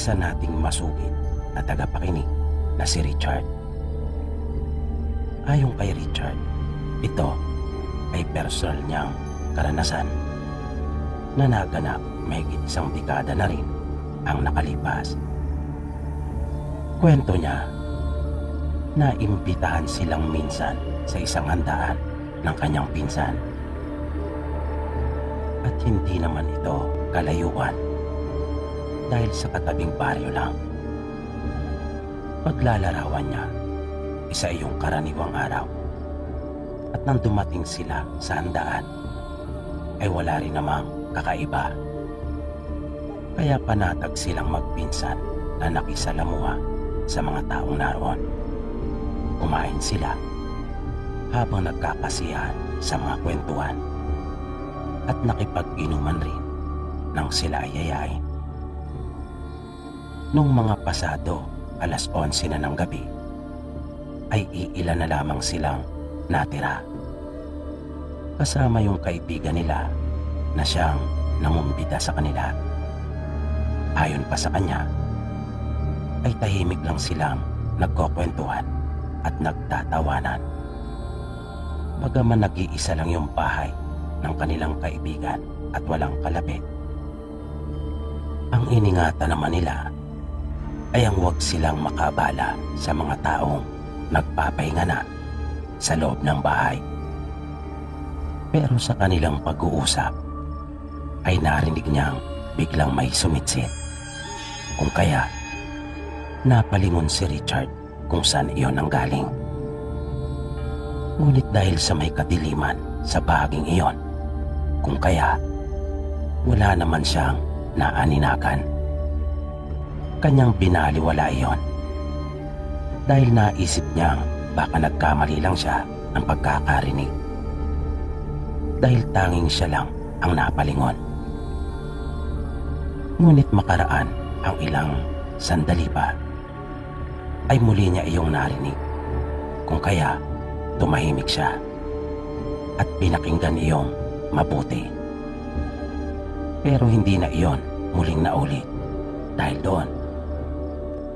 isa nating masugid na tagapakinig na si Richard. Ayon kay Richard, ito ay personal niyang karanasan na naganap mahigit isang dekada na rin ang nakalipas. Kwento niya na imbitahan silang minsan sa isang handaan ng kanyang pinsan. At hindi naman ito kalayuan dahil sa katabing baryo lang. Paglalarawan niya, isa iyong karaniwang araw. At nang dumating sila sa handaan, ay wala rin namang kakaiba. Kaya panatag silang magpinsan na nakisalamuha sa mga taong naroon. Kumain sila habang nagkakasiyahan sa mga kwentuhan at nakipag-inuman rin nang sila ay yayain. Nung mga pasado 11:00 na ng gabi, ay iilan na lamang silang natira. Kasama yung kaibigan nila na siyang nangumbida sa kanila. Ayon pa sa kanya, ay tahimik lang silang nagkukwentuhan at nagtatawanan. Bagaman nag-iisa lang yung bahay ng kanilang kaibigan at walang kalapit. Ang iningatan naman nila ay ang huwag silang makabala sa mga taong nagpapahinga na sa loob ng bahay. Pero sa kanilang pag-uusap ay narinig niyang biglang may sumitsit. Kung kaya, napalingon si Richard kung saan iyon ang galing. Ngunit dahil sa may kadiliman sa bahaging iyon, kung kaya, wala naman siyang naaninagan. Kanyang binaliwala iyon dahil naisip niyang baka nagkamali lang siya ng pagkakarinig. Dahil tanging siya lang ang napalingon. Ngunit makaraan ang ilang sandali pa, ay muli niya iyong narinig. Kung kaya, tumahimik siya at pinakinggan iyong mabuti. Pero hindi na iyon muling naulit dahil doon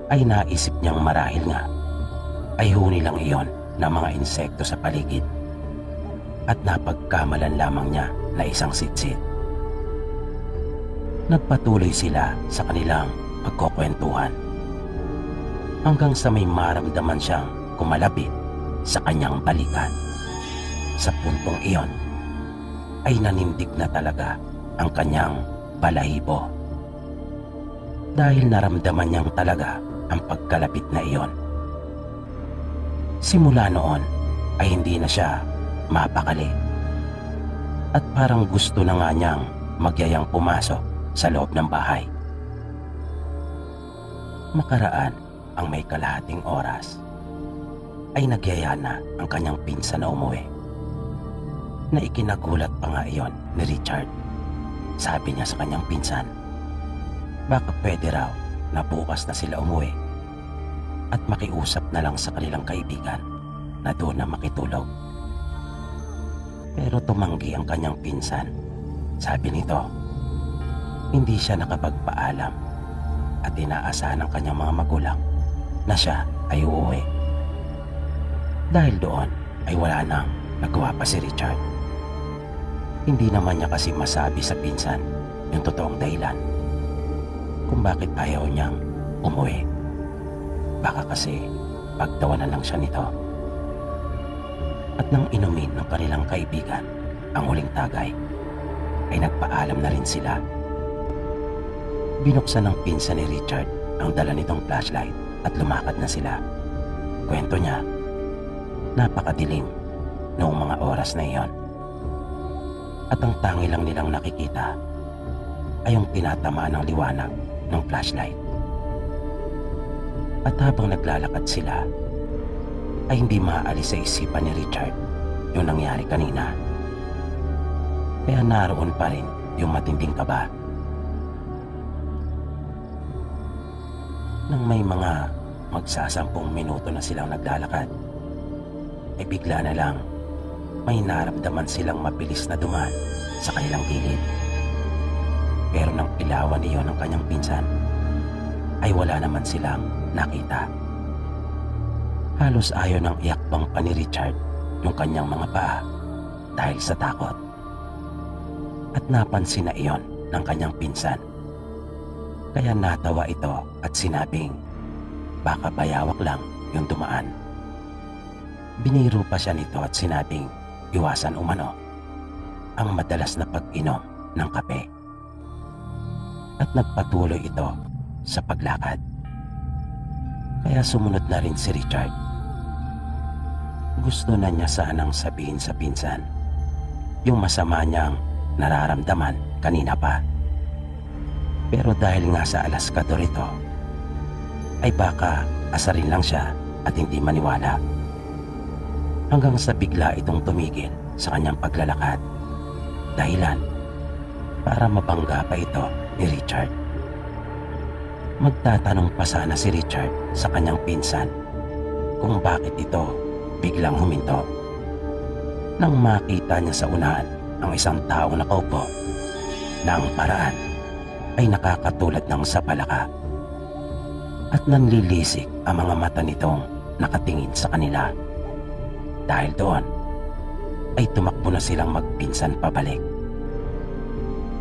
ay naisip niyang marahil nga ay huni lang iyon ng mga insekto sa paligid at napagkamalan lamang niya na isang sitsit. Nagpatuloy sila sa kanilang pagkukwentuhan hanggang sa may maramdaman siyang kumalapit sa kanyang balikan. Sa puntong iyon ay nanindig na talaga ang kanyang balahibo dahil naramdaman niyang talaga ang pagkalapit na iyon. Simula noon ay hindi na siya mapakali at parang gusto na nga niyang magyayang pumasok sa loob ng bahay. Makaraan ang may kalahating oras ay nagyaya na ang kanyang pinsan na umuwi, na ikinagulat pa nga iyon ni Richard. Sabi niya sa kanyang pinsan, baka pwede raw na bukas na sila umuwi at makiusap na lang sa kanilang kaibigan na doon na makitulog. Pero tumanggi ang kanyang pinsan. Sabi nito, hindi siya nakapagpaalam at inaasahan ng kanyang mga magulang na siya ay uuwi. Dahil doon ay wala nang nagawa pa si Richard. Hindi naman niya kasi masabi sa pinsan yung totoong dahilan kung bakit ayaw niyang umuwi. Baka kasi pagtawanan lang siya nito. At nang inumin ng kanilang kaibigan ang huling tagay, ay nagpaalam na rin sila. Binuksan ng pinsan ni Richard ang dala nitong flashlight at lumakad na sila. Kwento niya, napakadilim noong mga oras na iyon. At ang tangi lang nilang nakikita ay yung tinatamaan ng liwanag ng flashlight. At habang naglalakad sila, ay hindi maaalis sa isipan ni Richard yung nangyari kanina. Kaya naroon pa rin yung matinding kaba. Nang may mga magsasampung minuto na silang naglalakad, ay bigla na lang may naramdaman silang mabilis na dumaan sa kanilang gilid. Pero nang ilawan iyon ng kanyang pinsan, ay wala naman silang nakita. Halos ayaw ng iakbang pa ni Richard yung kanyang mga paa dahil sa takot. At napansin na iyon ng kanyang pinsan. Kaya natawa ito at sinabing baka bayawak lang yung dumaan. Biniro pa siya nito at sinabing iwasan umano ang madalas na pag-inom ng kape. At nagpatuloy ito sa paglakad. Kaya sumunod na rin si Richard. Gusto na niya sanang sabihin sa pinsan yung masama niyang nararamdaman kanina pa. Pero dahil nga sa alaskador ito, ay baka asarin lang siya at hindi maniwala. Hanggang sa bigla itong tumigil sa kanyang paglalakad. Dahilan para mabangga pa ito ni Richard. Magtatanong pa sana si Richard sa kanyang pinsan kung bakit ito biglang huminto. Nang makita niya sa unahan ang isang taong nakaupo na ang paraan ay nakakatulad ng sapalaka at nanlilisik ang mga mata nitong nakatingin sa kanila. Dahil doon ay tumakbo na silang magpinsan pabalik.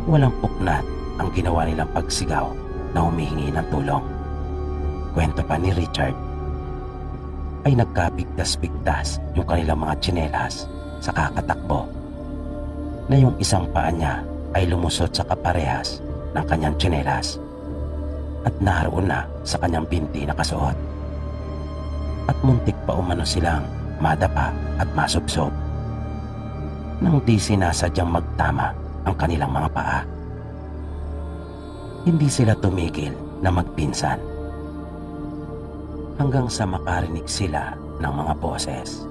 Walang puknat ang ginawa nilang pagsigaw na humihingi ng tulong. Kwento pa ni Richard ay nagkabigtas-bigtas yung kanilang mga tsinelas sa kakatakbo na yung isang paa niya ay lumusot sa kaparehas ng kanyang tsinelas at naroon na sa kanyang binti na kasuot. At muntik pa umano silang madapa at masubsob nang di sinasadyang magtama ang kanilang mga paa. Hindi sila tumigil na magpinsan hanggang sa makarinig sila ng mga boses.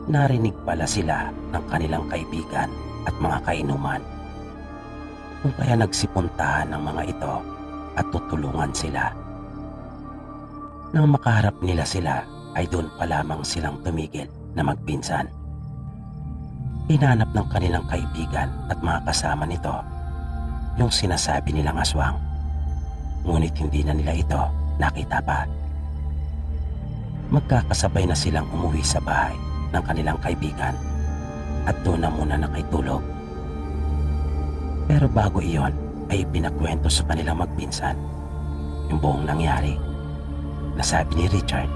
Narinig pala sila ng kanilang kaibigan at mga kainuman, kung kaya nagsipuntahan ng mga ito at tutulungan sila. Nang makaharap nila sila ay doon pa lamang silang tumigil na magpinsan. Hinanap ng kanilang kaibigan at mga kasama nito yung sinasabi nilang aswang, ngunit hindi na nila ito nakita pa. Magkakasabay na silang umuwi sa bahay ng kanilang kaibigan at doon na muna nakitulog. Pero bago iyon ay ipinakwento sa kanilang magpinsan yung buong nangyari. Nasabi ni Richard,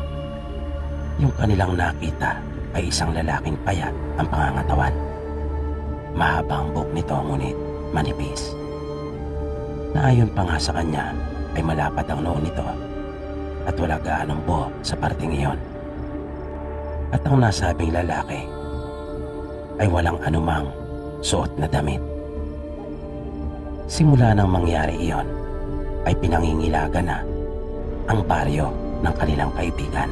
yung kanilang nakita ay isang lalaking payat ang pangangatawan. Mahaba ang buhok nito ngunit manipis. Naayon pa nga sa kanya ay malapad ang noo nito at wala gaanong buhok sa parting iyon. At ang nasabing lalaki ay walang anumang suot na damit. Simula nang mangyari iyon ay pinangingilagan na ang baryo ng kanilang kaibigan.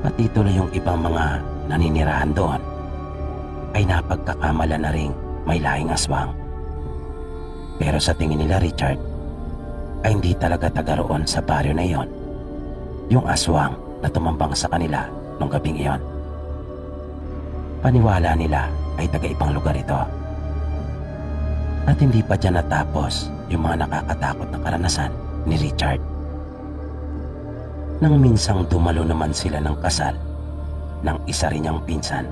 Pati tuloy yung ibang mga naninirahan doon ay napagkakamala na ring may lahing aswang. Pero sa tingin nila Richard ay hindi talaga taga roon sa baryo na iyon yung aswang na tumambang sa kanila nung gabing iyon. Paniwala nila ay taga ibang lugar ito. At hindi pa dyan natapos yung mga nakakatakot na karanasan ni Richard. Nang minsang dumalo naman sila ng kasal ng isa rin niyang pinsan,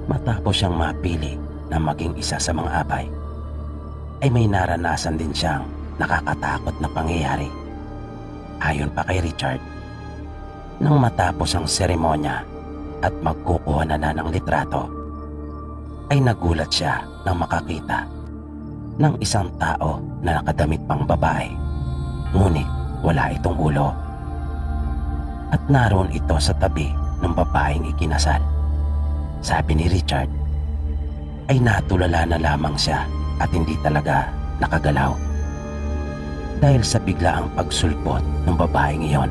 matapos siyang mapili na maging isa sa mga abay, ay may naranasan din siyang nakakatakot na pangyayari. Ayon pa kay Richard, nang matapos ang seremonya at magkukuha na ng litrato, ay nagulat siya nang makakita ng isang tao na nakadamit pang babae, ngunit wala itong ulo. At naroon ito sa tabi ng babaeng ikinasal. Sabi ni Richard, ay natulala na lamang siya at hindi talaga nakagalaw dahil sa biglaang pagsulpot ng babaeng iyon,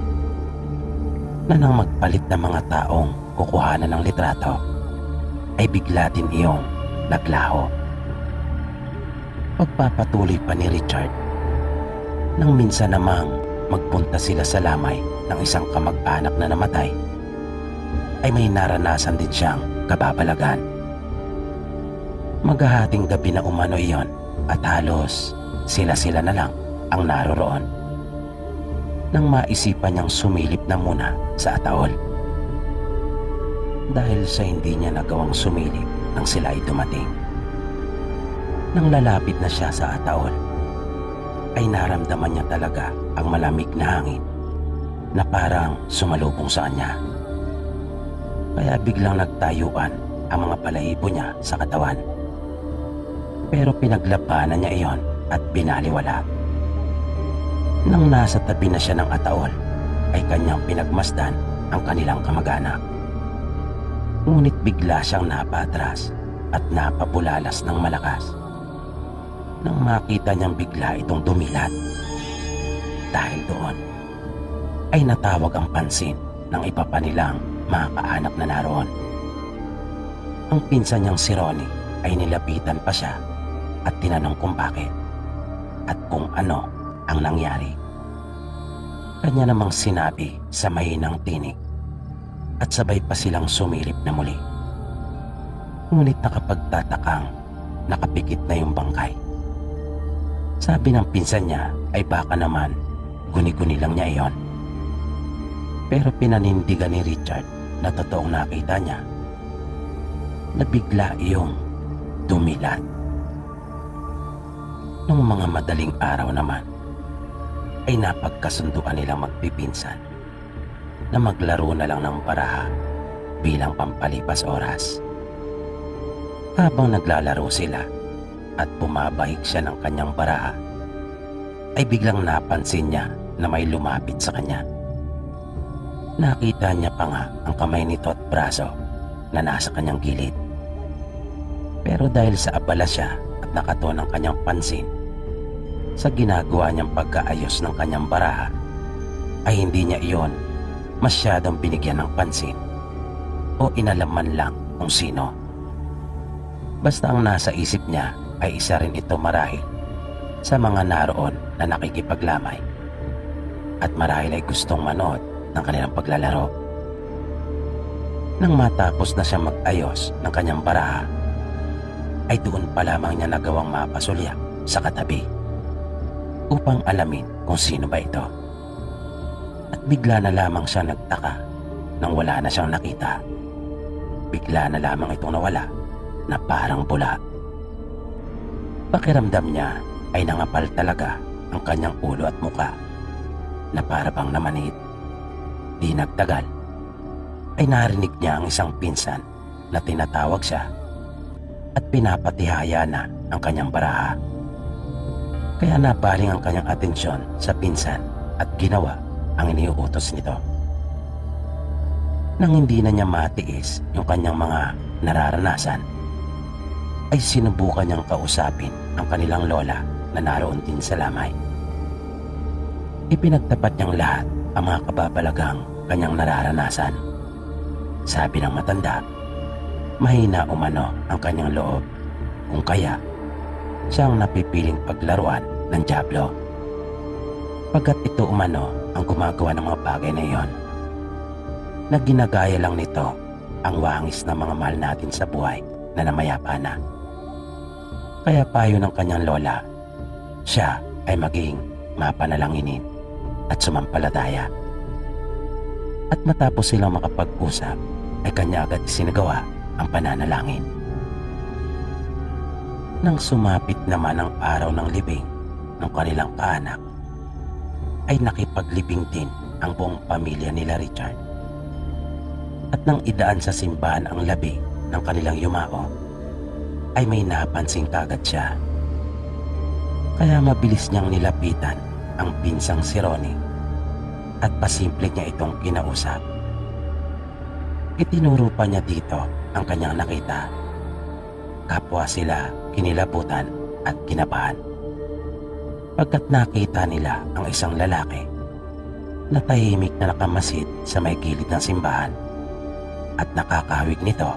na nang magpalit ng mga taong kukuhanan ng litrato ay bigla din iyong naglaho. Pagpapatuloy pa ni Richard, nang minsan namang magpunta sila sa lamay ng isang kamag-anak na namatay, ay may naranasan din siyang kababalagan. Maghahating gabi na umano iyon at halos sila-sila na lang ang naroroon. Nang maisipan niyang sumilip na muna sa ataol. Dahil sa hindi niya nagawang sumilip nang sila ay dumating. Nang lalapit na siya sa ataol, ay naramdaman niya talaga ang malamig na hangin na parang sumalubong sa kanya. Kaya biglang nagtayuan ang mga balahibo niya sa katawan. Pero pinaglabanan niya iyon at binaliwala. Nang nasa tabi na siya ng ataol, ay kanyang pinagmasdan ang kanilang kamag-anak. Ngunit bigla siyang napatras at napabulalas ng malakas. Nang makita niyang bigla itong dumilat. Dahil doon, ay natawag ang pansin ng iba pa nilang mga kaanak na naroon. Ang pinsan niyang si Ronnie ay nilapitan pa siya at tinanong kung bakit at kung ano ang nangyari. Kanya namang sinabi sa mahinang tinig at sabay pa silang sumilip na muli. Ngunit nakapagtatakang nakapikit na yung bangkay. Sabi ng pinsan niya ay baka naman guni-guni lang niya iyon. Pero pinanindigan ni Richard na totoong nakita niya na bigla iyong dumilat. Nung mga madaling araw naman ay napagkasunduan nilang magpipinsan na maglaro na lang ng baraha bilang pampalipas oras. Habang naglalaro sila at bumabahig siya ng kanyang baraha, ay biglang napansin niya na may lumapit sa kanya. Nakita niya pa nga ang kamay nito at braso na nasa kanyang gilid. Pero dahil sa abala siya at nakatuon ang kanyang pansin sa ginagawa niyang pagkaayos ng kanyang baraha, ay hindi niya iyon masyadong binigyan ng pansin o inalaman lang kung sino. Basta ang nasa isip niya ay isa rin ito marahil sa mga naroon na nakikipaglamay at marahil ay gustong manood ng kanilang paglalaro. Nang matapos na siya mag-ayos ng kanyang baraha, ay doon pa lamang niya nagawang mapasulya sa katabi upang alamin kung sino ba ito. At bigla na lamang siya nagtaka nang wala na siyang nakita. Bigla na lamang itong nawala na parang bula. Pakiramdam niya ay nangapal talaga ang kanyang ulo at muka na para bang namanhid. Di nagtagal ay narinig niya ang isang pinsan na tinatawag siya at pinapatihaya na ang kanyang baraha. Kaya nabaling ang kanyang atensyon sa pinsan at ginawa ang iniuutos nito. Nang hindi na niya matiis yung kanyang mga nararanasan, ay sinubukan niyang kausapin ang kanilang lola na naroon din sa lamay. Ipinagtapat niyang lahat ang mga kababalagang kanyang nararanasan. Sabi ng matanda, mahina umano ang kanyang loob, kung kaya siyang napipiling paglaruan ng dyablo. Pagkat ito umano ang gumagawa ng mga bagay na iyon, na ginagaya lang nito ang wangis ng mga mahal natin sa buhay na namayapa na. Kaya payo ng kanyang lola, siya ay maging mapanalanginin at sumampalataya. At matapos silang makapag-usap, ay kanya agad isinagawa ang pananalangin. Nang sumapit naman ang araw ng libing ng kanilang kaanak, ay nakipaglibing din ang buong pamilya nila Richard. At nang idaan sa simbahan ang labi ng kanilang yumao, ay may napansin kagad siya. Kaya mabilis niyang nilapitan ang pinsang si Ronnie at pasimple niya itong kinausap. Itinuro pa niya dito ang kanyang nakita. Kapwa sila kinilabutan at kinabahan pagkat nakita nila ang isang lalaki na tahimik na nakamasid sa may gilid ng simbahan at nakakahawig nito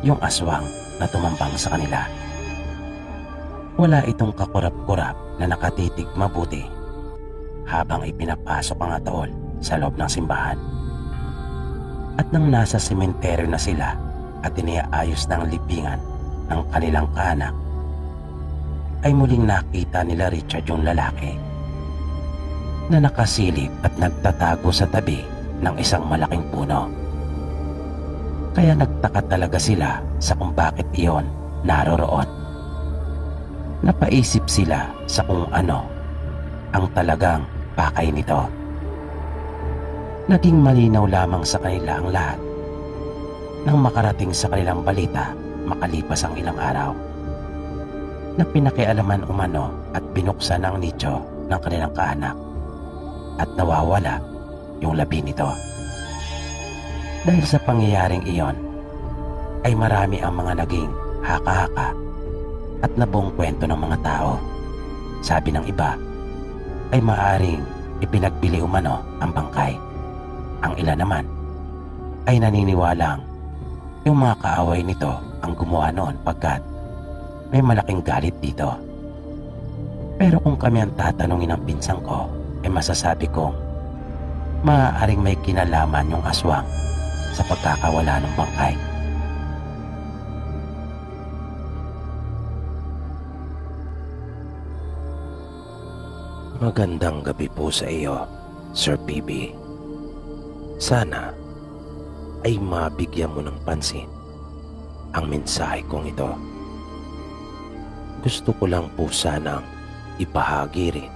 yung aswang na tumambang sa kanila. Wala itong kakurap-kurap na nakatitig mabuti habang ipinapasok ang ataol sa loob ng simbahan. At nang nasa sementeryo na sila at iniaayos ng libingan ng kanilang kaanak, ay muling nakita nila Richard yung lalaki na nakasilip at nagtatago sa tabi ng isang malaking puno. Kaya nagtaka talaga sila sa kung bakit iyon naroroon. Napaisip sila sa kung ano ang talagang pakay nito. Naging malinaw lamang sa kanila ang lahat nang makarating sa kanilang balita makalipas ang ilang araw na pinakialaman umano at binuksan ang nicho ng kanilang kaanak at nawawala yung labi nito. Dahil sa pangyayaring iyon ay marami ang mga naging haka-haka at nabuong kwento ng mga tao. Sabi ng iba ay maaring ipinagbili umano ang bangkay. Ang ilan naman ay naniniwalang yung mga kaaway nito ang gumawa noon pagkat may malaking galit dito. Pero kung kami ang tatanungin ng pinsang ko, ay masasabi kong maaaring may kinalaman yung aswang sa pagkakawala ng bangkay. Magandang gabi po sa iyo, Sir PB. Sana ay mabigyan mo ng pansin ang mensahe kong ito. Gusto ko lang po sanang ibahagi rin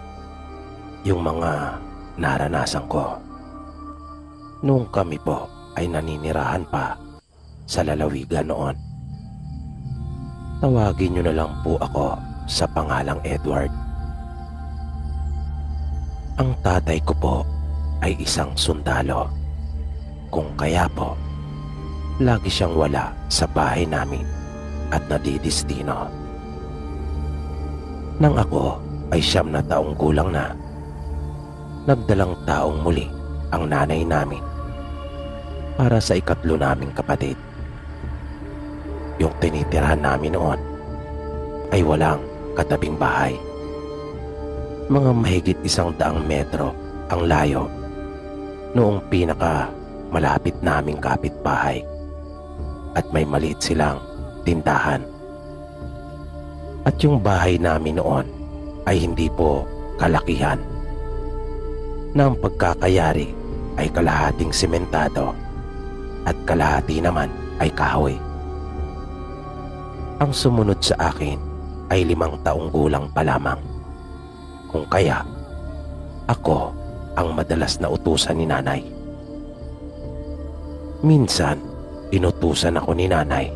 yung mga naranasan ko noong kami po ay naninirahan pa sa lalawigan noon. Tawagin niyo na lang po ako sa pangalang Edward. Ang tatay ko po ay isang sundalo. Kung kaya po, lagi siyang wala sa bahay namin at nadidistino. Nang ako ay 9 na taong gulang na, nagdalang taong muli ang nanay namin para sa 3 naming kapatid. Yung tinitirahan namin noon ay walang katabing bahay. Mga mahigit 100 metro ang layo noong pinaka malapit naming kapitbahay at may maliit silang tindahan. At yung bahay namin noon ay hindi po kalakihan. Na ang pagkakayari ay kalahating sementado at kalahati naman ay kahoy. Ang sumunod sa akin ay 5 taong gulang pa lamang. Kung kaya, ako ang madalas na utusan ni nanay. Minsan, inutusan ako ni nanay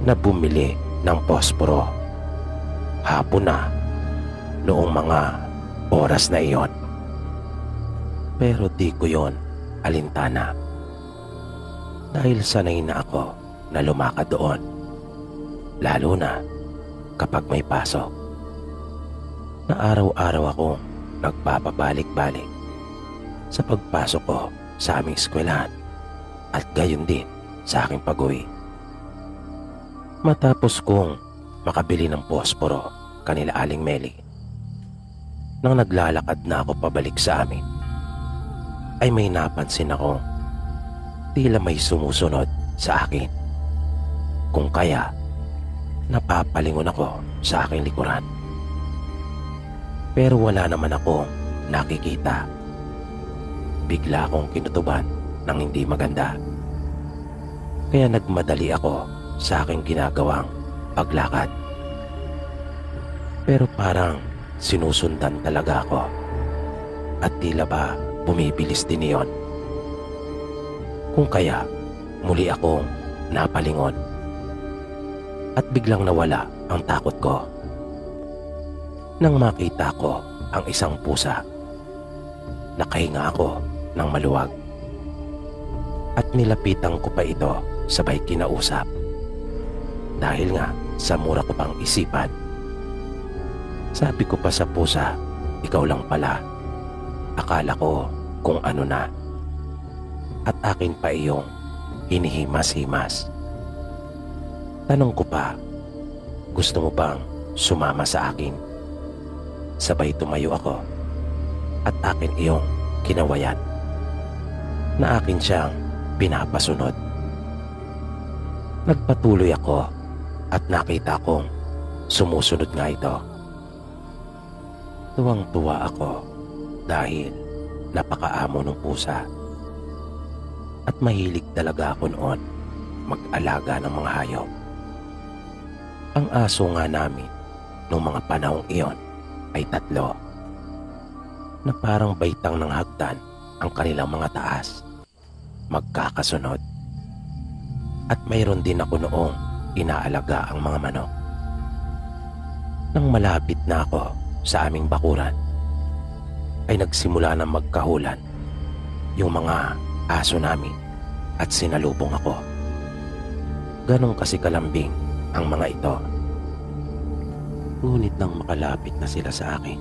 na bumili ng posporo. Hapon na, noong mga oras na iyon. Pero di ko yon alintana. Dahil sanay na ako na lumakad doon. Lalo na kapag may pasok. Na araw-araw akong nagpapabalik-balik sa pagpasok ko sa aming eskwelahan at gayon din sa aking pag-uwi. Matapos kong makabili ng posporo kanila Aling Meli, nang naglalakad na ako pabalik sa amin, ay may napansin akong tila may sumusunod sa akin. Kung kaya, napapalingon ako sa aking likuran. Pero wala naman akong nakikita. Bigla akong kinutuban ng hindi maganda. Kaya nagmadali ako sa aking ginagawang paglakad. Pero parang sinusundan talaga ako. At tila ba bumibilis din iyon. Kung kaya, muli akong napalingon. At biglang nawala ang takot ko. Nang makita ko ang isang pusa, nakahinga ako ng maluwag. At nilapitan ko pa ito sabay kinausap. Dahil nga sa mura ko pang isipan. Sabi ko pa sa pusa, ikaw lang pala. Akala ko kung ano na. At akin pa iyong hinihimas-himas. Tanong ko pa, gusto mo bang sumama sa akin? Sabay tumayo ako at akin iyong kinawayan na akin siyang pinapasunod. Nagpatuloy ako at nakita kong sumusunod nga ito. Tuwang-tuwa ako dahil napakaamo ng pusa. At mahilig talaga ako noon mag-alaga ng mga hayop. Ang aso nga namin noong mga panahong iyon ay 3 na parang baitang ng hagdan ang kanilang mga taas, magkakasunod. At mayroon din ako noong inaalaga ang mga manok. Nang malapit na ako sa aming bakuran, ay nagsimula na magkahulan yung mga aso namin at sinalubong ako. Ganong kasi kalambing ang mga ito. Ngunit nang makalapit na sila sa akin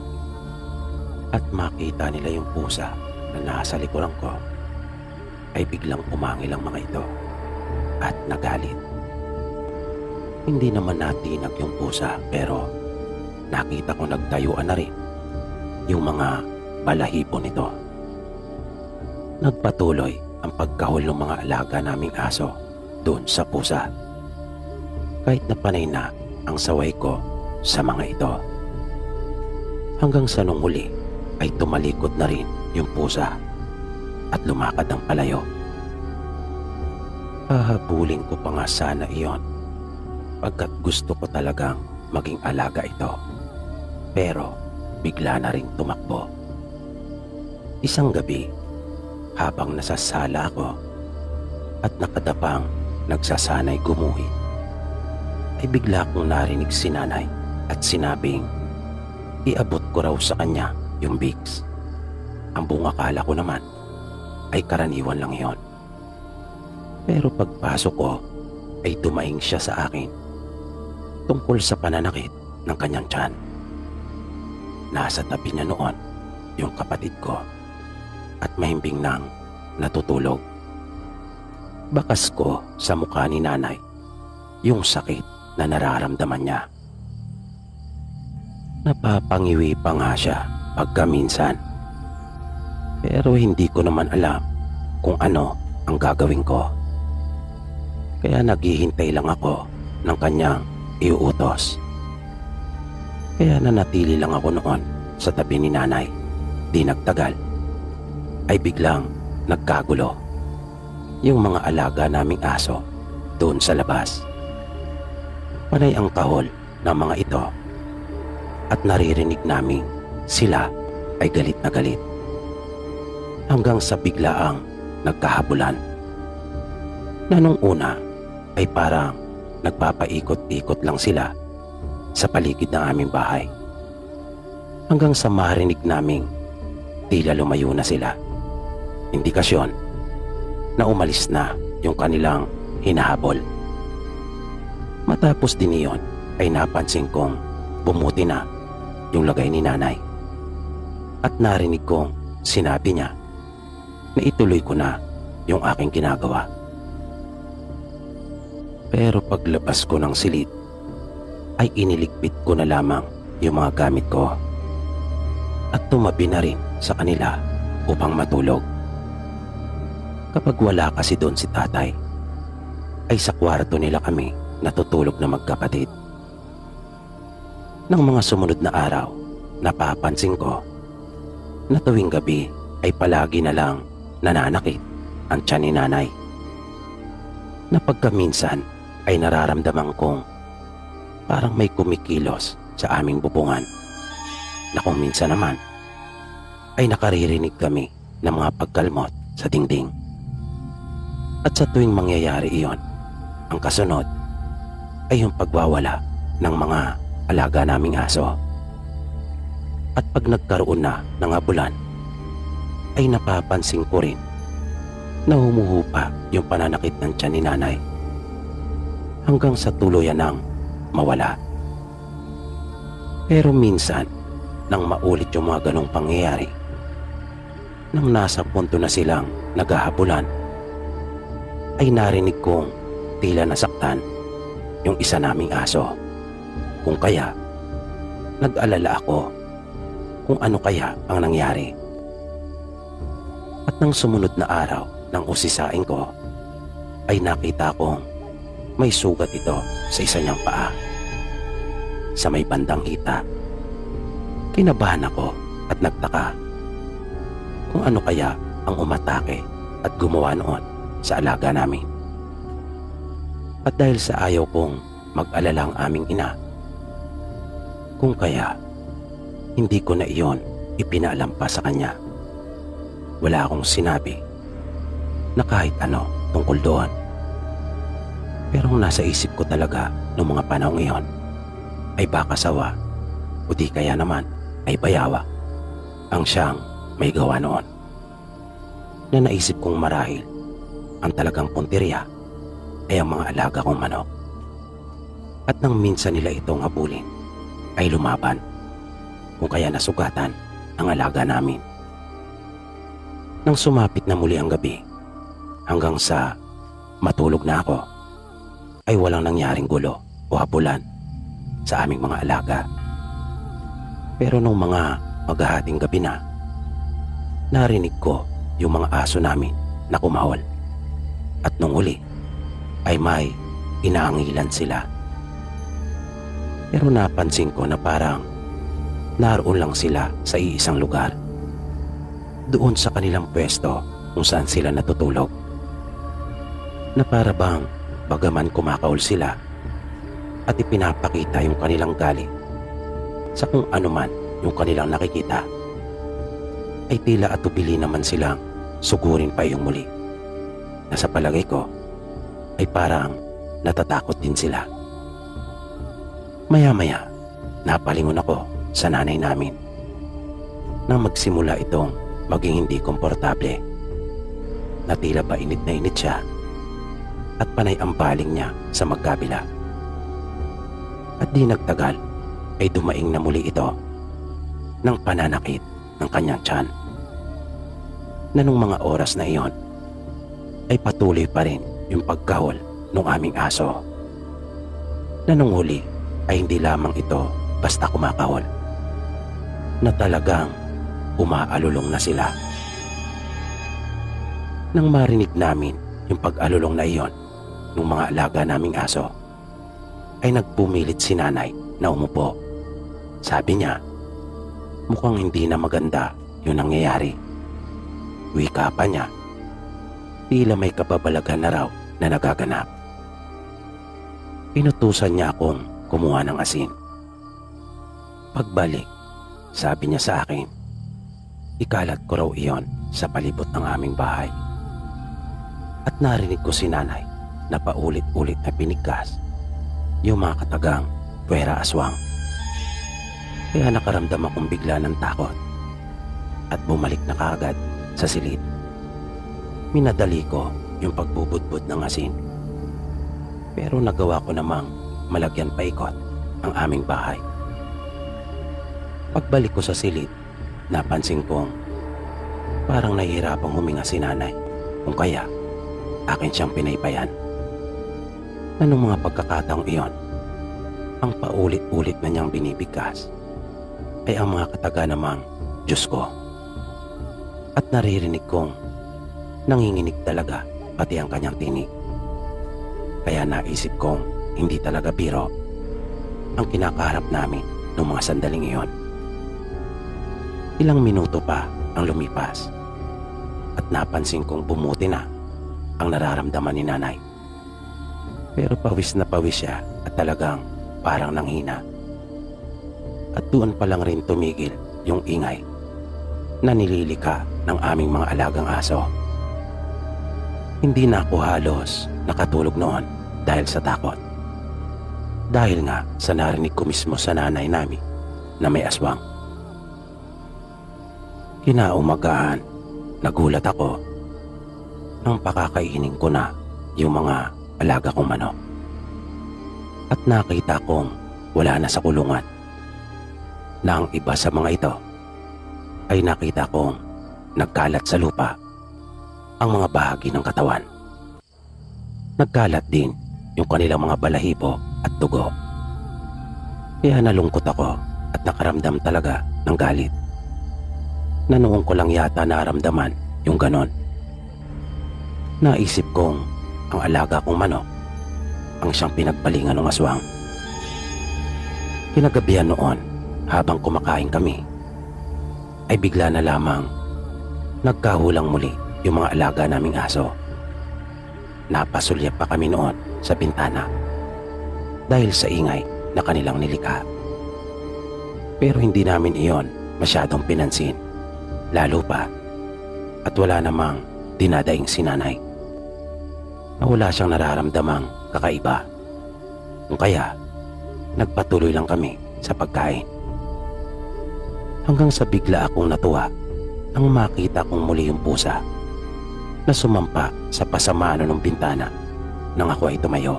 at makita nila yung pusa na nasa likuran ko, ay biglang umangil ang mga ito at nagalit. Hindi naman natinag yung pusa, pero nakita ko nagtayuan na rin yung mga balahibo nito. Nagpatuloy ang pagkahol ng mga alaga naming aso doon sa pusa, kahit na panay na ang saway ko sa mga ito. Hanggang sa nung huli ay tumalikod na rin yung pusa at lumakad ng palayo. Hahabulin ko pa nga sana iyon, pagkat gusto ko talagang maging alaga ito. Pero bigla na rin tumakbo. Isang gabi, habang nasasala ako at nakadapang nagsasanay gumuhit, ay bigla kong narinig si nanay at sinabing iabot ko raw sa kanya yung Vicks. Ang buong akala ko naman ay karaniwan lang yon. Pero pagpasok ko ay dumaing siya sa akin tungkol sa pananakit ng kanyang tiyan. Nasa tabi niya noon yung kapatid ko at mahimbing nang natutulog. Bakas ko sa mukha ni nanay yung sakit na nararamdaman niya. Napapangiwi pa nga siya pagkaminsan, pero hindi ko naman alam kung ano ang gagawin ko. Kaya naghihintay lang ako ng kanyang iuutos. Kaya nanatili lang ako noon sa tabi ni nanay. Di nagtagal ay biglang nagkagulo yung mga alaga naming aso doon sa labas. Panay ang kahol ng mga ito at naririnig naming sila ay galit na galit. Hanggang sa biglaang nagkahabulan na nung una ay parang nagpapaikot-ikot lang sila sa paligid ng aming bahay. Hanggang sa marinig naming tila lumayo na sila. Indikasyon na umalis na yung kanilang hinahabol. Matapos din iyon ay napansin kong bumuti na yung lagay ni nanay. At narinig kong sinabi niya na ituloy ko na yung aking ginagawa. Pero paglabas ko ng silid ay iniligpit ko na lamang yung mga gamit ko at tumabi na rin sa kanila upang matulog. Kapag wala kasi doon si tatay, ay sa kwarto nila kami natutulog na magkapatid. Nang mga sumunod na araw, napapansin ko na tuwing gabi ay palagi na lang nananakit ang tiyan ni nanay. Na pagkaminsan ay nararamdaman kong parang may kumikilos sa aming bubungan, na kung minsan naman ay nakaririnig kami ng mga pagkalmot sa dingding. At sa tuwing mangyayari iyon, ang kasunod ay yung pagwawala ng mga alaga naming aso. At pag nagkaroon na ng habulan, ay napapansin ko rin na humuhupa yung pananakit ng tiyan ni nanay hanggang sa tuluyan ng mawala. Pero minsan, nang maulit yung mga ganong pangyayari, nang nasa punto na silang naghahabulan, ay narinig kong tila nasaktan yung isa naming aso. Kung kaya, nag-alala ako kung ano kaya ang nangyari. At nang sumunod na araw ng usisain ko, ay nakita kong may sugat ito sa isa niyang paa. sa may bandang hita. Kinabahan ako at nagtaka kung ano kaya ang umatake at gumawa noon sa alaga namin. At dahil sa ayaw kong mag-alala ang aming ina, kung kaya hindi ko na iyon ipinaalam pa sa kanya. Wala akong sinabi na kahit ano tungkol doon. Pero ang nasa isip ko talaga noong mga panahong iyon ay baka sawa o di kaya naman ay bayawa ang siyang may gawa noon. Na naisip kong marahil ang talagang punteriya ay ang mga alaga kong manok. At nang minsan nila itong habulin ay lumaban, kung kaya nasugatan ang alaga namin. Nang sumapit na muli ang gabi hanggang sa matulog na ako, ay walang nangyaring gulo o habulan sa aming mga alaga. Pero nung mga maghahating gabi na, narinig ko yung mga aso namin na kumahol. At nung uli ay may inaangilan sila. Pero napansin ko na parang naroon lang sila sa iisang lugar, doon sa kanilang pwesto kung saan sila natutulog. Na para bang bagaman kumakaol sila at ipinapakita yung kanilang galit sa kung anuman yung kanilang nakikita, ay tila atubili naman silang sugurin pa yung muli, na sa palagay ko ay parang natatakot din sila. Maya-maya napalingon ako sa nanay namin nang magsimula itong maging hindi komportable, na tila ba init na init siya at panay ang baling niya sa magkabila. At di nagtagal ay dumaing na muli ito ng pananakit ng kanyang tiyan, na nung mga oras na iyon ay patuloy pa rin yung pagkahol ng aming aso, na nung huli ay hindi lamang ito basta kumakahol, na talagang umaalulong na sila. Nang marinig namin yung pag-alulong na iyon ng mga alaga naming aso, ay nagpumilit si nanay na umupo. Sabi niya, mukhang hindi na maganda yung nangyayari. Wika pa niya, tila may kababalagan na raw na nagaganap. Inutusan niya akong kumuha ng asin. Pagbalik, sabi niya sa akin, ikalat ko raw iyon sa palibot ng aming bahay. At narinig ko si nanay na paulit-ulit na pinigkas yung mga katagang puwera aswang. Kaya nakaramdam akong bigla ng takot at bumalik na kaagad sa silid. Minadali ko yung pagbubudbud ng asin, pero nagawa ko namang malagyan paikot ang aming bahay. Pagbalik ko sa silid, napansin kong parang nahihirapang huminga si nanay, kung kaya akin siyang pinaypayan. Na nung mga pagkakataong iyon, ang paulit-ulit na niyang binibigkas ay ang mga kataga namang Diyos ko. At naririnig kong nanginginig talaga pati ang kanyang tinig. Kaya naisip kong hindi talaga biro ang kinakaharap namin noong mga sandaling iyon. Ilang minuto pa ang lumipas at napansin kong bumuti na ang nararamdaman ni nanay. Pero pawis na pawis siya at talagang parang nanghina. At doon pa lang rin tumigil yung ingay na nililika ng aming mga alagang aso. Hindi na ako halos nakatulog noon dahil sa takot. Dahil nga sa narinig ko mismo sa nanay namin na may aswang. Kinaumagahan, nagulat ako nang pakakainin ko na yung mga alaga kong manok. At nakita kong wala na sa kulungan, na ang iba sa mga ito ay nakita kong nagkalat sa lupa ang mga bahagi ng katawan. Nagkalat din yung kanilang mga balahibo at dugo. Kaya nalungkot ako at nakaramdam talaga ng galit, na noong ko lang yata naramdaman yung ganon. Naisip kong ang alaga kong manok ang siyang pinagbalingan ng aswang. Kinagabihan noon, habang kumakain kami, ay bigla na lamang nagkahulang muli yung mga alaga naming aso. Napasulyap pa kami noon sa bintana dahil sa ingay na kanilang nilikha. Pero hindi namin iyon masyadong pinansin, lalo pa at wala namang dinadaing si nanay na wala siyang nararamdamang kakaiba. Kung kaya, nagpatuloy lang kami sa pagkain. Hanggang sa bigla akong natuwa nang makita kong muli yung pusa na sumampa sa pasamano ng bintana nang ako ay tumayo.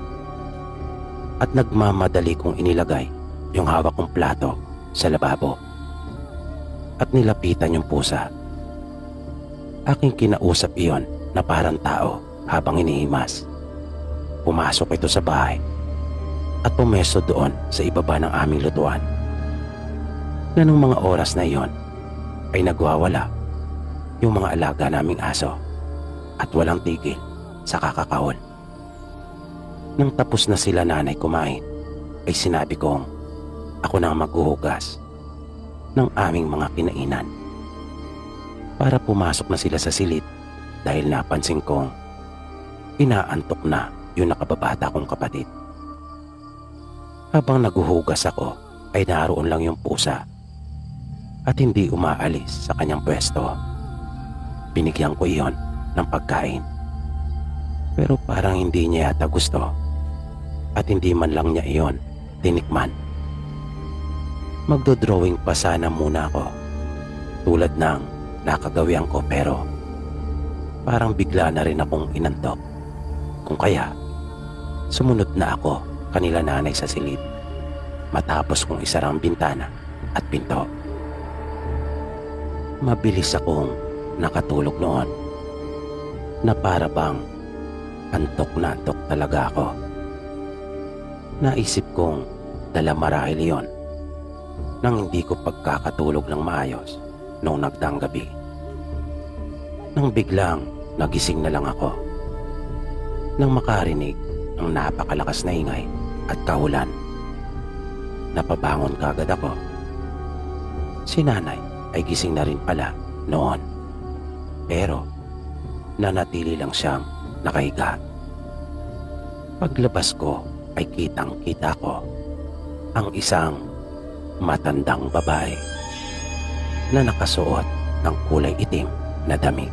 At nagmamadali kong inilagay yung hawak kong plato sa lababo at nilapitan yung pusa. Aking kinausap iyon na parang tao habang inihimas. Pumasok ito sa bahay at pumesto doon sa ibaba ng aming lutuan. Na nung mga oras na iyon ay nagwawala yung mga alaga naming aso at walang tigil sa kakakaon. Nang tapos na sila nanay kumain, ay sinabi kong ako na ang maghuhugas ng aming mga kinainan para pumasok na sila sa silid dahil napansin kong inaantok na yung nakababata kong kapatid. Habang naghuhugas ako ay naroon lang yung pusa at hindi umaalis sa kanyang pwesto. Binigyan ko iyon ng pagkain pero parang hindi niya yata gusto at hindi man lang niya iyon tinikman. Magdodrawing pa sana muna ako tulad ng nakagawian ko pero parang bigla na rin akong inantok. Kung kaya sumunod na ako kanila nanay sa silid matapos kong isara ang bintana at pinto. Mabilis akong nakatulog noon na para bang antok na antok talaga ako. Naisip kong dala marahil iyon nang hindi ko pagkakatulog ng maayos noong nagdaang gabi. Nang biglang nagising na lang ako nang makarinig ng napakalakas na ingay at kahulan. Napabangon kagad ako. Si nanay ay gising na rin pala noon pero nanatili lang siyang nakahiga. Paglabas ko ay kitang-kita ko ang isang matandang babae na nakasuot ng kulay itim na damit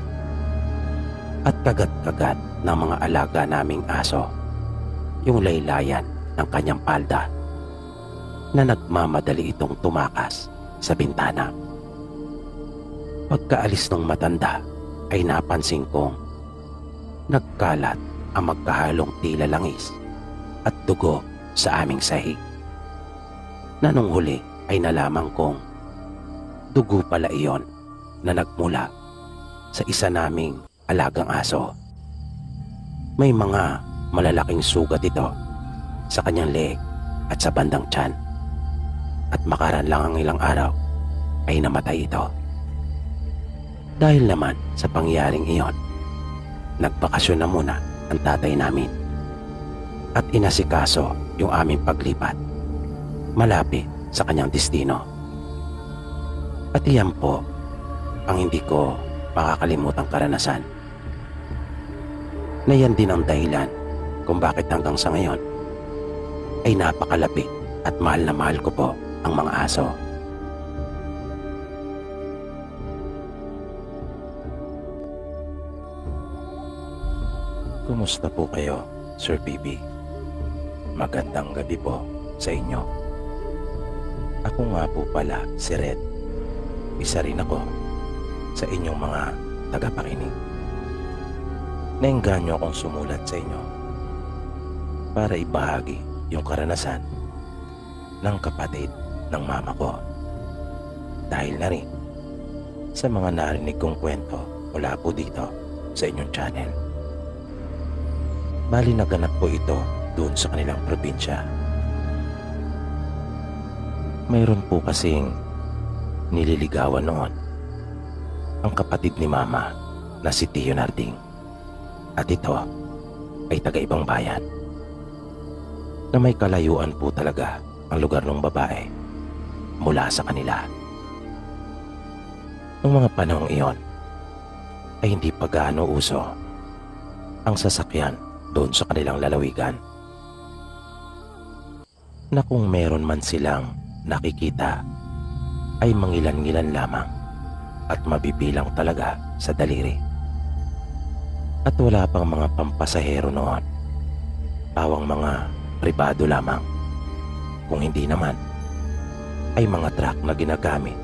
at kagat-kagat ng mga alaga naming aso yung laylayan ng kanyang palda na nagmamadali itong tumakas sa bintana. Pagkaalis ng matanda ay napansin kong nagkalat ang magkahalong tila langis at dugo sa aming sahig. Na nung huli ay nalaman kong dugo pala iyon na nagmula sa isa naming alagang aso. May mga malalaking sugat ito sa kanyang leeg at sa bandang tiyan at makaraan lang ang ilang araw ay namatay ito. Dahil naman sa pangyaring iyon, nagbakasyon na muna ang tatay namin at inasikaso yung aming paglipat malapit sa kanyang destino. At iyan po ang hindi ko makakalimutang karanasan na yan din ang dahilan kung bakit hanggang sa ngayon ay napakalapit at mahal na mahal ko po ang mga aso. Kumusta po kayo, Sir PB? Magandang gabi po sa inyo. Ako nga po pala si Red. Isa rin ako sa inyong mga tagapakinig. Naengganyo akong sumulat sa inyo para ibahagi yung karanasan ng kapatid ng mama ko. Dahil na rin sa mga narinig kong kwento mula po dito sa inyong channel. Bali naganap po ito doon sa kanilang probinsya. Mayroon po kasing nililigawan noon ang kapatid ni mama na si Tio Narding. At ito ay taga-ibang bayan na may kalayuan po talaga ang lugar ng babae mula sa kanila. Noong mga panahong iyon ay hindi pa gaano uso ang sasakyan doon sa kanilang lalawigan, na kung meron man silang nakikita ay mangilan-ngilan lamang at mabibilang talaga sa daliri. At wala pang mga pampasahero noon, pawang mga pribado lamang, kung hindi naman ay mga truck na ginagamit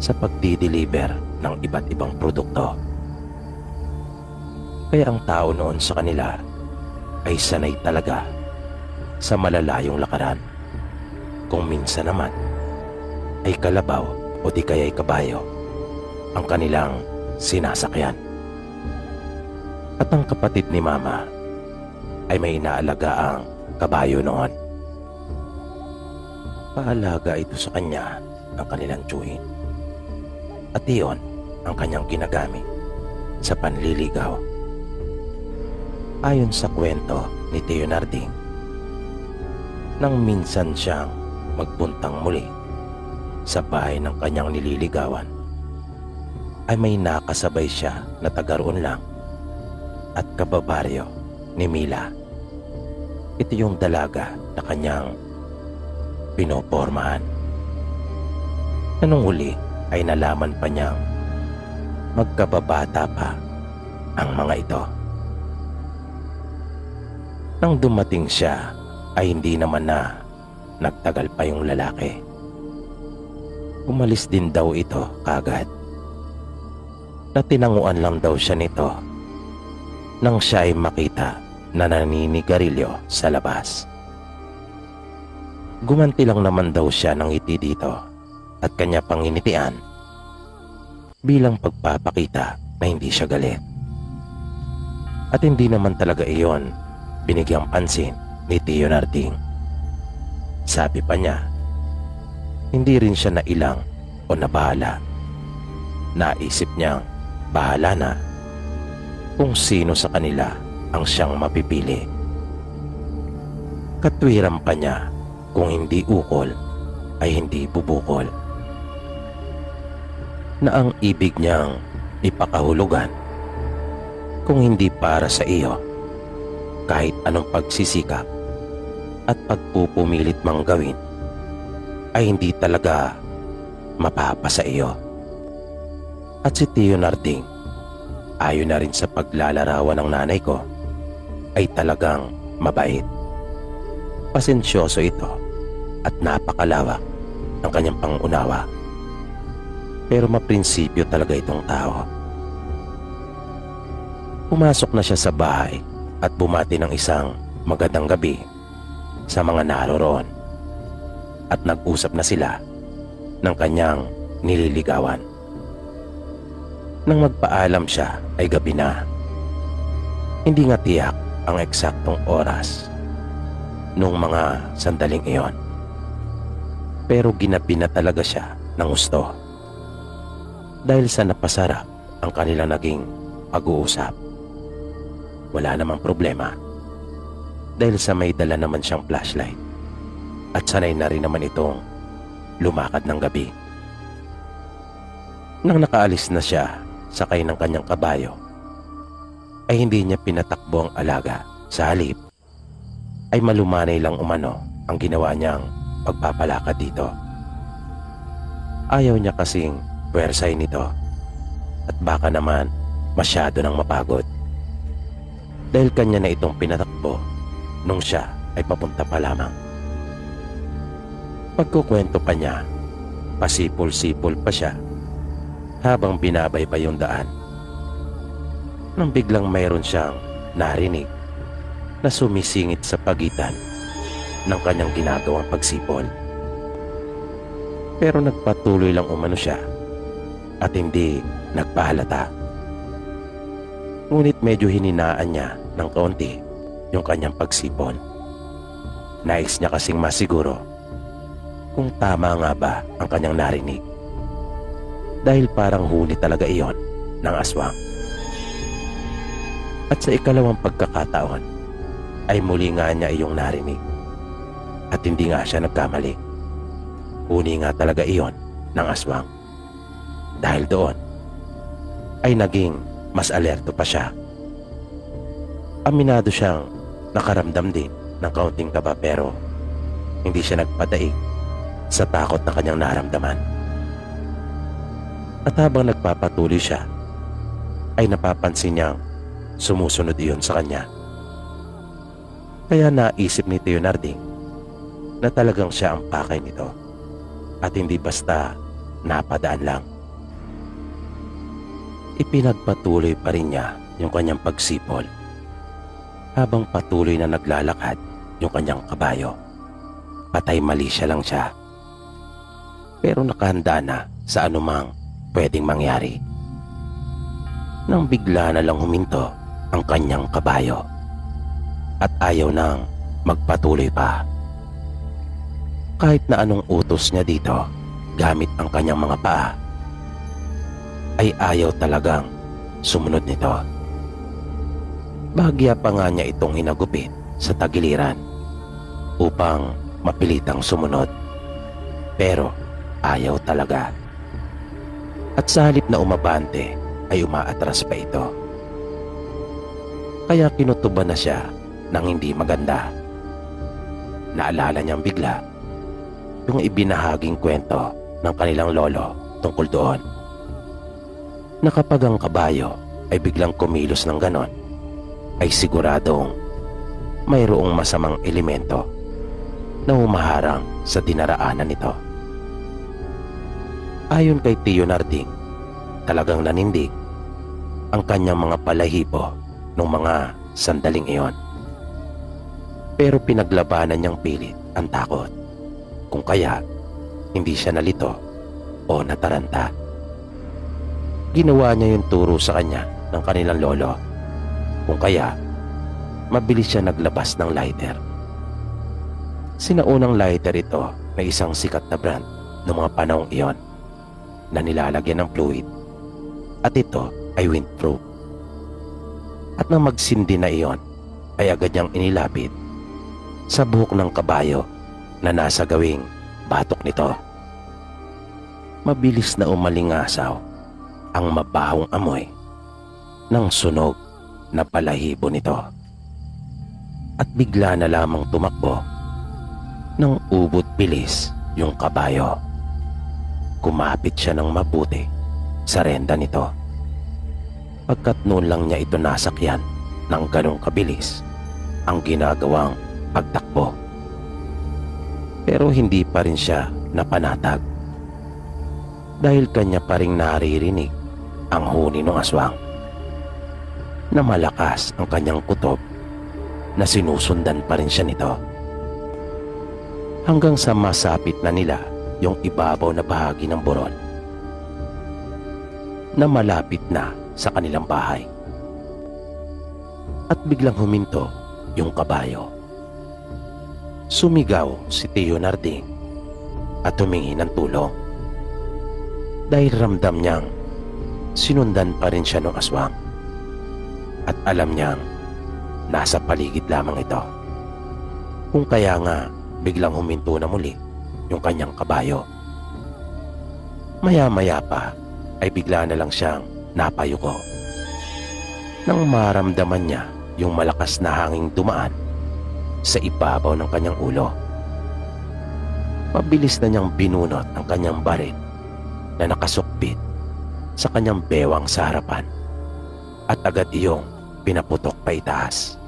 sa pagdi-deliver ng iba't ibang produkto. Kaya ang tao noon sa kanila ay sanay talaga sa malalayong lakaran, kung minsan naman ay kalabaw o di kaya'y kabayo ang kanilang sinasakyan. At ang kapatid ni Mama ay may inaalagaang kabayo noon. Paalaga ito sa kanya ng kanilang tiyuhin, at iyon ang kanyang ginagamit sa panliligaw. Ayon sa kwento ni Tio Narding, nang minsan siyang magpuntang muli sa bahay ng kanyang nililigawan, ay may nakasabay siya na taga-roon lang at kababaryo ni Mila. Ito yung dalaga na kanyang pinopormahan. Anong huli ay nalaman pa niyang magkababata pa ang mga ito. Nang dumating siya ay hindi naman na nagtagal pa yung lalaki. Umalis din daw ito kagad. Natinanguan lang daw siya nito nang siya ay makita na naninigarilyo sa labas. Gumanti lang naman daw siya ng ngiti dito at kanya pang initian bilang pagpapakita na hindi siya galit. At hindi naman talaga iyon binigyang pansin ni Tio Narding. Sabi pa niya, hindi rin siya nailang o nabahala. Naisip niyang bahala na kung sino sa kanila ang siyang mapipili. Katwiran pa niya, kung hindi ukol ay hindi bubukol, na ang ibig niyang ipakahulugan kung hindi para sa iyo, kahit anong pagsisikap at pagpupumilit mang gawin ay hindi talaga mapapasa iyo. At si Tio Narding, ayon na rin sa paglalarawan ng nanay ko, ay talagang mabait. Pasensyoso ito at napakalawak ng kanyang pangunawa. Pero maprinsipyo talaga itong tao. Pumasok na siya sa bahay at bumati ng isang magandang gabi sa mga naroroon, at nag-usap na sila ng kanyang nililigawan. Nang magpaalam siya ay gabi na. Hindi nga tiyak ang eksaktong oras nung mga sandaling iyon, pero ginabi na talaga siya ng gusto dahil sa napasarap ang kanilang naging pag-uusap. Wala namang problema dahil sa may dala naman siyang flashlight at sanay na rin naman itong lumakad ng gabi. Nang nakaalis na siya sakay ng kanyang kabayo, ay hindi niya pinatakbo ang alaga. Sa halip ay malumanay lang umano ang ginawa niyang pagpapalakad dito. Ayaw niya kasing puwersay nito at baka naman masyado nang mapagod, dahil kanya na itong pinatakbo nung siya ay papunta pa lamang. Pagkukwento pa niya, pasipol-sipol pa siya habang binabay pa yung daan, nang biglang mayroon siyang narinig na sumisingit sa pagitan ng kanyang ginagawang pagsipol. Pero nagpatuloy lang umano siya at hindi nagpahalata. Ngunit medyo hininaan niya ng kaunti yung kanyang pagsipon. Nais niya kasing masiguro kung tama nga ba ang kanyang narinig, dahil parang huni talaga iyon ng aswang. At sa ikalawang pagkakataon ay muli nga niya iyong narinig, At hindi nga siya nagkamali. Uni nga talaga iyon ng aswang. Dahil doon ay naging mas alerto pa siya. Aminado siyang nakaramdam din ng kaunting kaba pero hindi siya nagpadaig sa takot na kanyang naramdaman. At habang nagpapatuloy siya, ay napapansin niyang sumusunod iyon sa kanya. Kaya naisip ni Tio Narding na talagang siya ang pakay nito at hindi basta napadaan lang. Ipinagpatuloy pa rin niya yung kanyang pagsipol habang patuloy na naglalakad yung kanyang kabayo. Patay mali siya lang siya. Pero nakahanda na sa anumang pwedeng mangyari. Nang bigla na lang huminto ang kanyang kabayo at ayaw nang magpatuloy pa. Kahit na anong utos niya dito gamit ang kanyang mga paa, ay ayaw talagang sumunod nito. Bahagya pa nga niya itong hinagupit sa tagiliran upang mapilitang sumunod. Pero ayaw talaga. At sa halip na umabante ay umaatras pa ito. Kaya kinutuban na siya ng hindi maganda. Naalala niyang bigla yung ibinahaging kwento ng kanilang lolo tungkol doon, na kapag ang kabayo ay biglang kumilos ng ganon, ay siguradong mayroong masamang elemento na humaharang sa dinaraanan nito. Ayon kay Tio Narding, talagang nanindig ang kanyang mga balahibo nung mga sandaling iyon. Pero pinaglabanan niyang pilit ang takot, kung kaya hindi siya nalito o nataranta. Ginawa niya yung turo sa kanya ng kanilang lolo, kung kaya mabilis siya naglabas ng lighter. Sinaunang lighter ito na isang sikat na brand ng mga panahong iyon na nilalagyan ng fluid, at ito ay windproof. At nang magsindi na iyon ay agad niyang inilapit sa buhok ng kabayo na nasa gawing batok nito. Mabilis na umalingasaw ang mabahong amoy ng sunog na balahibo nito. At bigla na lamang tumakbo ng ubot bilis yung kabayo. Kumapit siya ng mabuti sa renda nito. Pagkat noon lang niya ito nasakyan ng ganong kabilis ang ginagawang pagtakbo. Pero hindi pa rin siya napanatag dahil kanya pa ring naririnig ang huni ng aswang na malakas ang kanyang kutob na sinusundan pa rin siya nito hanggang sa masapit na nila yung ibabaw na bahagi ng burol na malapit na sa kanilang bahay. At biglang huminto yung kabayo. Sumigaw si Tio Narding at humingi ng tulong dahil ramdam niyang sinundan pa rin siya ng aswang at alam niyang nasa paligid lamang ito. Kung kaya nga biglang huminto na muli yung kanyang kabayo. Maya-maya pa ay bigla na lang siyang napayuko nang maramdaman niya yung malakas na hanging dumaan sa ibabaw ng kanyang ulo. Mabilis na niyang binunot ang kanyang baril na nakasukbit sa kanyang bewang sa harapan at agad iyong pinaputok pa itaas.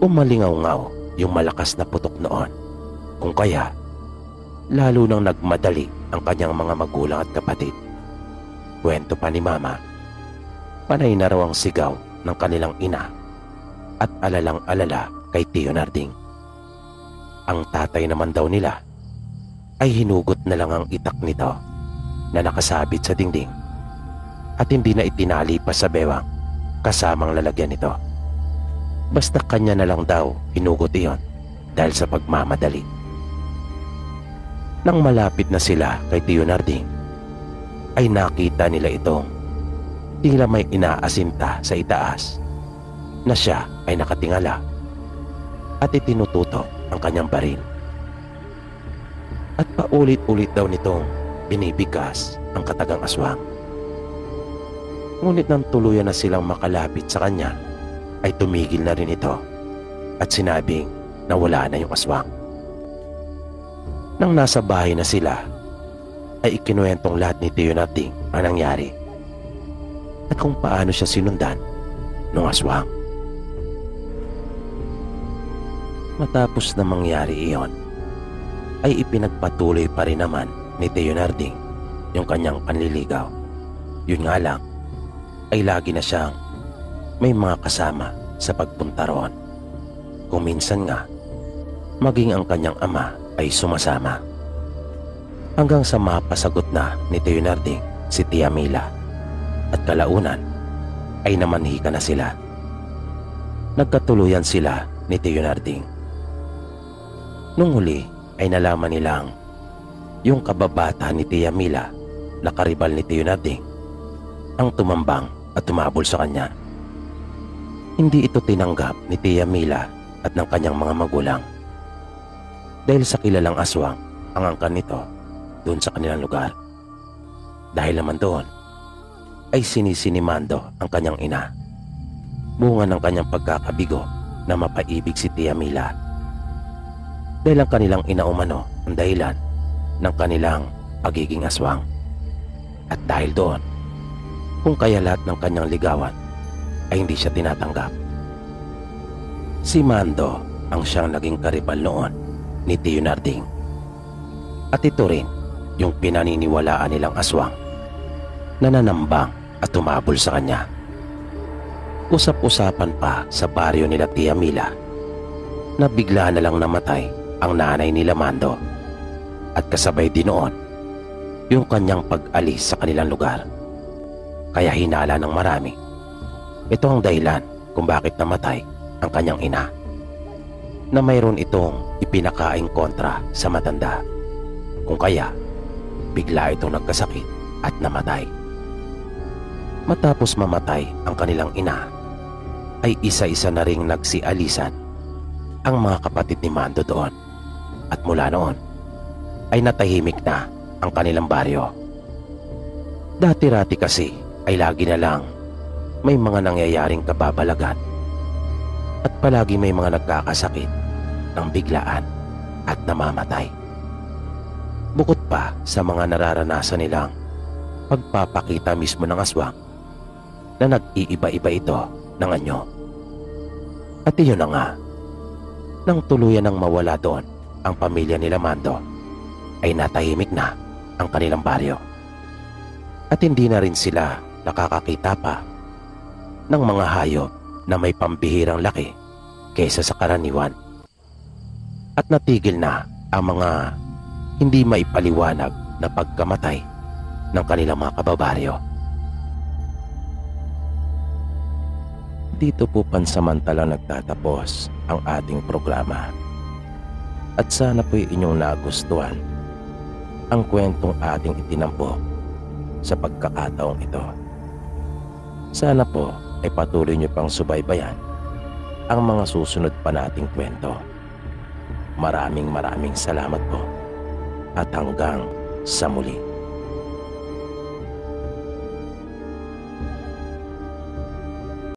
Umalingaw-ngaw yung malakas na putok noon, kung kaya lalo nang nagmadali ang kanyang mga magulang at kapatid. Kwento pa ni Mama, panay na raw ang sigaw ng kanilang ina at alalang-alala kay Tio Narding. Ang tatay naman daw nila ay hinugot na lang ang itak nito na nakasabit sa dingding at hindi na itinali pa sa bewang kasamang lalagyan nito. Basta kanya na lang daw hinugot iyon dahil sa pagmamadali. Nang malapit na sila kay Tio Narding ay nakita nila itong tila may inaasinta sa itaas na siya ay nakatingala at itinututok ang kanyang baril. At paulit-ulit daw nitong binibigkas ang katagang aswang. Ngunit nang tuluyan na silang makalapit sa kanya, ay tumigil na rin ito at sinabing na wala na yung aswang. Nang nasa bahay na sila, ay ikinuwentong lahat ni Tio Narding ang nangyari at kung paano siya sinundan ng aswang. Matapos na mangyari iyon, ay ipinagpatuloy pa rin naman ni Tio Narding yung kanyang panliligaw. Yun nga lang, ay lagi na siyang may mga kasama sa pagpunta roon. Kung minsan nga, maging ang kanyang ama ay sumasama. Hanggang sa mapasagot na ni Tio Narding si Tia Mila at kalaunan ay namanhika na sila. Nagkatuluyan sila ni Tio Narding. Nung huli ay nalaman nilang yung kababata ni Tia Mila na karibal ni Tio Narding ang tumambang at tumabol sa kanya. Hindi ito tinanggap ni Tia Mila at ng kanyang mga magulang dahil sa kilalang aswang ang angkan nito doon sa kanilang lugar. Dahil naman doon ay sinisinimando ang kanyang ina, bunga ng kanyang pagkakabigo na mapaibig si Tia Mila. Dahil ang kanilang ina umano ang dahilan ng kanilang pagiging aswang. At dahil doon, kung kaya lahat ng kanyang ligawan ay hindi siya tinatanggap. Si Mando ang siyang naging karibal noon ni Tio Narding. At ito rin yung pinaniniwalaan nilang aswang na nanambang at tumabol sa kanya. Usap-usapan pa sa baryo nila Tia Mila na bigla na lang namatay ang nanay nila Mando at kasabay din noon yung kanyang pag-alis sa kanilang lugar. Kaya hinala ng marami, ito ang dahilan kung bakit namatay ang kanyang ina, na mayroon itong ipinakaing kontra sa matanda, kung kaya bigla itong nagkasakit at namatay. Matapos mamatay ang kanilang ina, ay isa-isa na ring nagsialisan ang mga kapatid ni Mando doon. At mula noon ay natahimik na ang kanilang baryo. Dati-rati kasi ay lagi na lang may mga nangyayaring kababalagan at palagi may mga nagkakasakit ng biglaan at namamatay. Bukod pa sa mga nararanasan nilang pagpapakita mismo ng aswang na nag-iiba-iba ito ng anyo. At iyon na nga, nang tuluyan ng mawala doon ang pamilya nila Mando, ay natahimik na ang kanilang baryo. At hindi na rin sila nakakakita pa ng mga hayop na may pambihirang laki kaysa sa karaniwan. At natigil na ang mga hindi maipaliwanag na pagkamatay ng kanilang mga kababaryo. Dito po pansamantalang nagtatapos ang ating programa. At sana po'y inyong nagustuhan ang kwentong ating itinampok sa pagkakataong ito. Sana po ay patuloy niyo pang subaybayan ang mga susunod pa nating kwento. Maraming salamat po at hanggang sa muli.